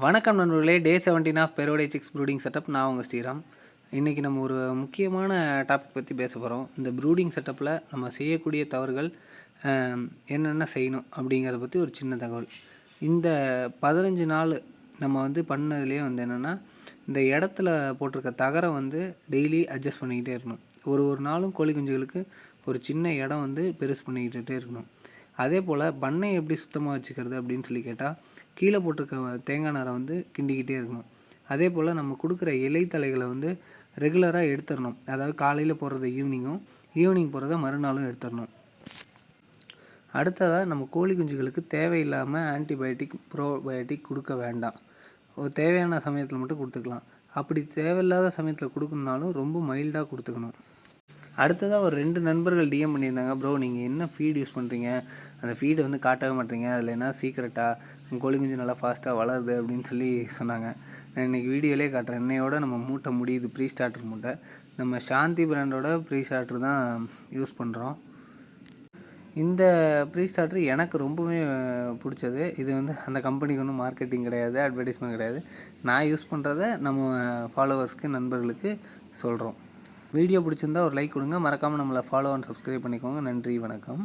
வணக்கம் நண்பர்களே. டே 17 of பெரோடே six ப்ரூடிங் setup. நான் உங்கள் ஸ்ரீராம். இன்றைக்கி நம்ம ஒரு முக்கியமான டாபிக் பற்றி பேச போகிறோம். இந்த ப்ரூடிங் செட்டப்பில் நம்ம செய்யக்கூடிய தவறுகள் என்னென்ன செய்யணும் அப்படிங்கிறத பற்றி ஒரு சின்ன தகவல். இந்த 15 நாள் நம்ம பண்ணதுலேயே என்னென்னா, இந்த இடத்துல போட்டிருக்க தகரை டெய்லி அட்ஜஸ்ட் பண்ணிக்கிட்டே இருக்கணும். ஒரு நாளும் கோழி குஞ்சுகளுக்கு ஒரு சின்ன இடம் பெருசு பண்ணிக்கிட்டே இருக்கணும். அதே போல் பண்ணையை எப்படி சுத்தமாக வச்சுக்கிறது அப்படின்னு சொல்லி கேட்டால், கீழே போட்டிருக்க தேங்காய் நாரை கிண்டிக்கிட்டே இருக்கணும். அதே போல் நம்ம கொடுக்குற இலைத்தலைகளை ரெகுலராக எடுத்துடணும். அதாவது காலையில் போடுறத ஈவினிங் போடுறத மறுநாளும் எடுத்துடணும். அடுத்ததாக நம்ம கோழி குஞ்சுகளுக்கு தேவையில்லாமல் ஆன்டிபயோட்டிக் ப்ரோபயோட்டிக் கொடுக்க வேண்டாம். ஒரு தேவையான சமயத்தில் மட்டும் கொடுத்துக்கலாம். அப்படி தேவையில்லாத சமயத்தில் கொடுக்கணுனாலும் ரொம்ப மைல்டாக கொடுத்துக்கணும். அடுத்ததாக ஒரு 2 நண்பர்கள் டிஎம் பண்ணியிருந்தாங்க. ப்ரோ, நீங்கள் என்ன ஃபீட் யூஸ் பண்ணுறீங்க, அந்த ஃபீடை காட்டவே மாட்டீங்க, அதில் என்ன சீக்ரெட்டாக கோழி குஞ்சு நல்லா ஃபாஸ்ட்டாக வளருது அப்படின்னு சொல்லி சொன்னாங்க. நான் இன்றைக்கி வீடியோலேயே காட்டுறேன். என்னையோட நம்ம மூட்டை முடியுது, ப்ரீ ஸ்டார்டர் மூட்டை. நம்ம சாந்தி பிராண்டோட ப்ரீ ஸ்டார்டர் தான் யூஸ் பண்ணுறோம். இந்த ப்ரீ ஸ்டார்டர் எனக்கு ரொம்பவே பிடிச்சது. இது அந்த கம்பெனிக்கு ஒன்றும் மார்க்கெட்டிங் கிடையாது, அட்வர்டைஸ்மெண்ட் கிடையாது. நான் யூஸ் பண்ணுறத நம்ம ஃபாலோவர்ஸ்க்கு, நண்பர்களுக்கு சொல்கிறோம். வீடியோ பிடிச்சிருந்தா ஒரு லைக் கொடுங்க. மறக்காமல் நம்மளை ஃபாலோ அண்ட் சப்ஸ்கிரைப் பண்ணிக்கோங்க. நன்றி, வணக்கம்.